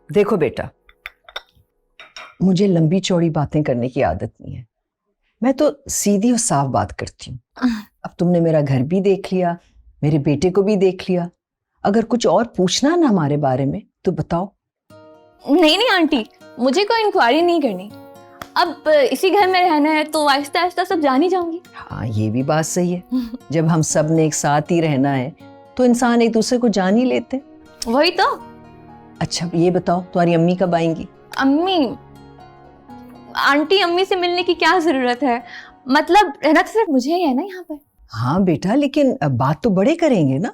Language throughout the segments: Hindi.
देखो बेटा, मुझे लंबी चौड़ी बातें करने की आदत नहीं है। मैं तो सीधी और साफ बात करती हूँ। अब तुमने मेरा घर भी देख लिया, मेरे बेटे को भी देख लिया। अगर कुछ और पूछना ना हमारे बारे में तो बताओ। नहीं नहीं आंटी, मुझे कोई इंक्वायरी नहीं करनी। अब इसी घर में रहना है तो आहिस्ता आहिस्ता सब जान ही जाऊंगी। हाँ, ये भी बात सही है। जब हम सब ने एक साथ ही रहना है तो इंसान एक दूसरे को जान ही लेते। वही तो। अच्छा ये बताओ, तुम्हारी अम्मी कब आएंगी? अम्मी? आंटी अम्मी से मिलने की क्या जरूरत है? मतलब रहना तो सिर्फ मुझे ही है ना यहाँ पर। हाँ बेटा, लेकिन बात तो बड़े करेंगे ना।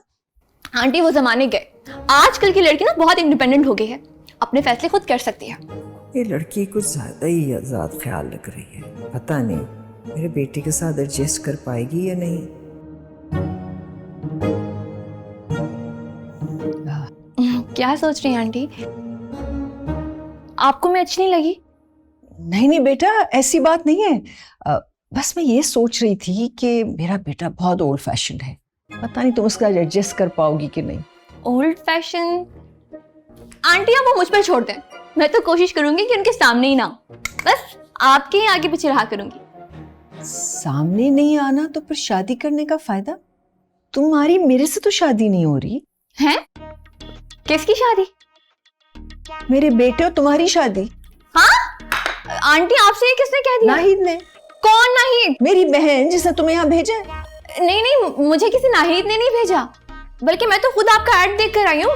आंटी वो जमाने गए। आजकल की लड़की ना बहुत इंडिपेंडेंट हो गई है, अपने फैसले खुद कर सकती है। ये लड़की कुछ ज्यादा ही आजाद ख्याल रख रही है। पता नहीं मेरे बेटे के साथ एडजस्ट कर पाएगी या नहीं। क्या सोच रही हैं आंटी? आपको मैं अच्छी नहीं लगी? नहीं नहीं बेटा, ऐसी बात नहीं है। बस मैं ये सोच रही थी कि मेरा बेटा बहुत ओल्ड फैशन है। पता नहीं तुम उसका एडजस्ट कर पाओगी कि नहीं। Old fashion? आंटी आप वो मुझ पर छोड़ दें, मैं तो कोशिश करूंगी कि उनके सामने ही ना हो। बस आपके ही आगे पीछे रहा करूंगी। सामने नहीं आना तो फिर शादी करने का फायदा? तुम्हारी मेरे से तो शादी नहीं हो रही हैं? किसकी शादी? मेरे बेटे और तुम्हारी शादी। हाँ आंटी, आपसे ये किसने कह दिया? नाहिद ने। कौन नाहिद? मेरी बहन जिसने तुम्हें यहाँ भेजा है। नहीं नहीं, मुझे किसी नाहिद ने नहीं भेजा, बल्कि मैं तो खुद आपका ऐड देख कर आई हूँ।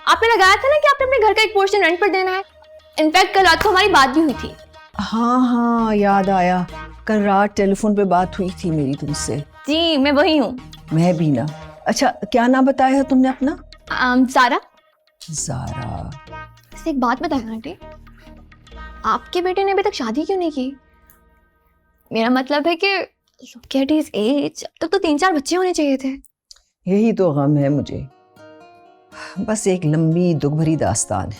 आपने लगाया था ना कि आपने अपने घर का एक पोर्शन रेंट पर देना है। इनफैक्ट कल रात को हमारी बात भी हुई थी। हाँ हाँ, याद आया। कल रात टेलीफोन पे बात हुई थी मेरी तुमसे। जी मैं वही हूँ। मैं भी ना। अच्छा क्या नाम बताया है तुमने अपना? सारा। ज़ारा। वैसे एक बात बताएं आंटी, आपके बेटे ने अभी तक शादी क्यों नहीं की? मेरा मतलब है कि look at his age, अब तक तो 3-4 बच्चे होने चाहिए थे। यही तो गम है मुझे। बस एक लंबी दुख भरी दास्तान है।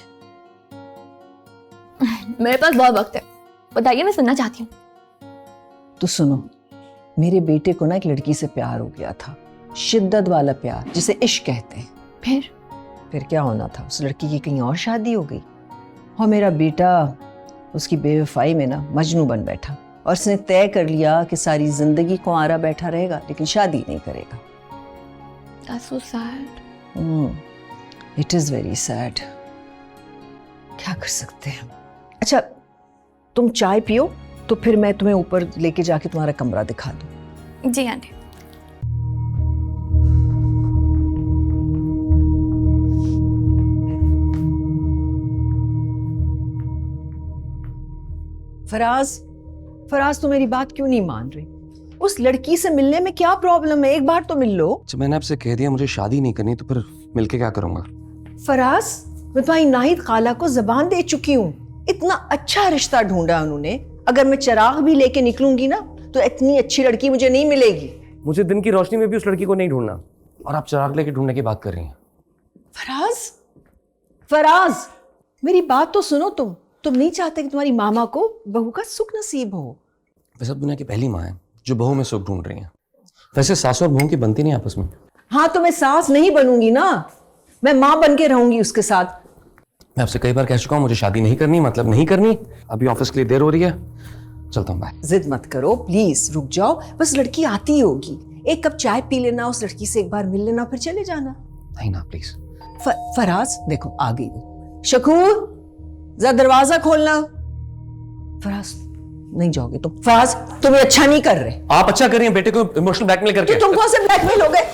मेरे पास बहुत वक्त है, बताइए, मैं सुनना चाहती हूँ। तो सुनो, मेरे बेटे को ना एक लड़की से प्यार हो गया था, शिद्दत वाला प्यार जिसे इश्क कहते हैं। फिर क्या होना था, उस लड़की की कहीं और शादी हो गई और मेरा बेटा उसकी बेवफाई में ना मजनू बन बैठा और उसने तय कर लिया कि सारी जिंदगी कुंवारा बैठा रहेगा लेकिन शादी नहीं करेगा। That's so sad. It is very sad. क्या कर सकते हैं। अच्छा तुम चाय पियो तो फिर मैं तुम्हें ऊपर लेके जाके तुम्हारा कमरा दिखा दूं। जी आंटी। फराज, फराज तो मेरी बात क्यों नहीं मान रही? उस लड़की से मिलने में क्या प्रॉब्लम है? एक बार तो मिल लो। जब मैंने आपसे कह दिया मुझे शादी नहीं करनी तो फिर मिलके क्या करूंगा? फराज, मैं तुम्हारी नाहिद खाला को जबान दे चुकी हूँ। इतना अच्छा रिश्ता ढूंढा उन्होंने। अगर मैं चिराग भी लेके निकलूंगी ना तो इतनी अच्छी लड़की मुझे नहीं मिलेगी। मुझे दिन की रोशनी में भी उस लड़की को नहीं ढूंढना, और आप चिराग लेके ढूंढने की बात कर रही हैं। फराज, फराज, मेरी बात तो सुनो। तुम नहीं चाहते कि तुम्हारी मामा को बहू का सुख नसीब हो? वैसे दुनिया की पहली माँ है जो बहू में सुख ढूंढ रही है। वैसे सास और बहू की बनती नहीं आपस में। हाँ तो मैं सास नहीं बनूंगी ना, मैं माँ बन के रहूंगी उसके साथ। मैं आपसे कई बार कह चुका हूँ मुझे शादी नहीं करनी, मतलब नहीं करनी। अभी ऑफिस के लिए देर हो रही है, चलता हूँ। बाय। जिद मत करो प्लीज, रुक जाओ। बस लड़की आती ही होगी, एक कप चाय पी लेना, उस लड़की से एक बार मिल लेना, फिर चले जाना। नहीं ना प्लीज। फराज देखो आ गई वो। शकूर जरा दरवाजा खोलना। फराज नहीं जाओगे तो? फराज तुम ये अच्छा नहीं कर रहे। आप अच्छा कर रही हैं बेटे को इमोशनल ब्लैकमेल करके। तो तुम कौन से ब्लैकमेल हो गए?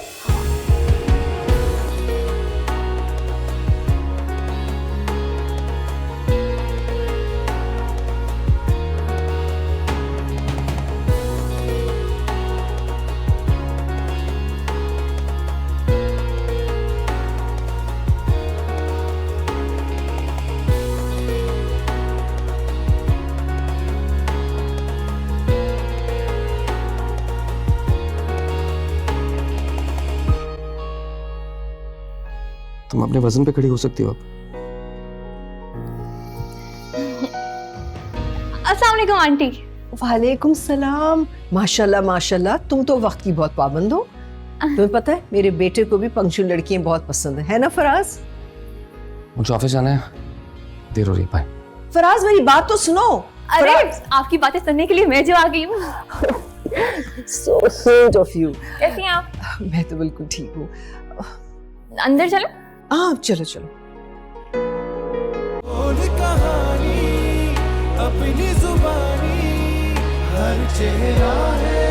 तुम अपने वजन पे खड़ी हो सकती हो आप। अस्सलाम वालेकुम आंटी। वालेकुम सलाम। माशाल्लाह माशाल्लाह, तुम तो वक्त की बहुत पाबंद हो। तुम्हें पता है मेरे बेटे को भी पंक्चुअल लड़कियां बहुत पसंद है ना फराज? मुझे ऑफिस जाना है, देर हो रही है, बाय। फराज मेरी बात तो सुनो। अरे आपकी बातें सुनने के लिए मैं जो आ गई हूँ। So sweet of you। कैसी हैं आप? मैं तो बिल्कुल ठीक हूँ। अंदर चलो। हाँ चलो चलो। बोल कहानी अपनी जुबानी, हर चेहरा है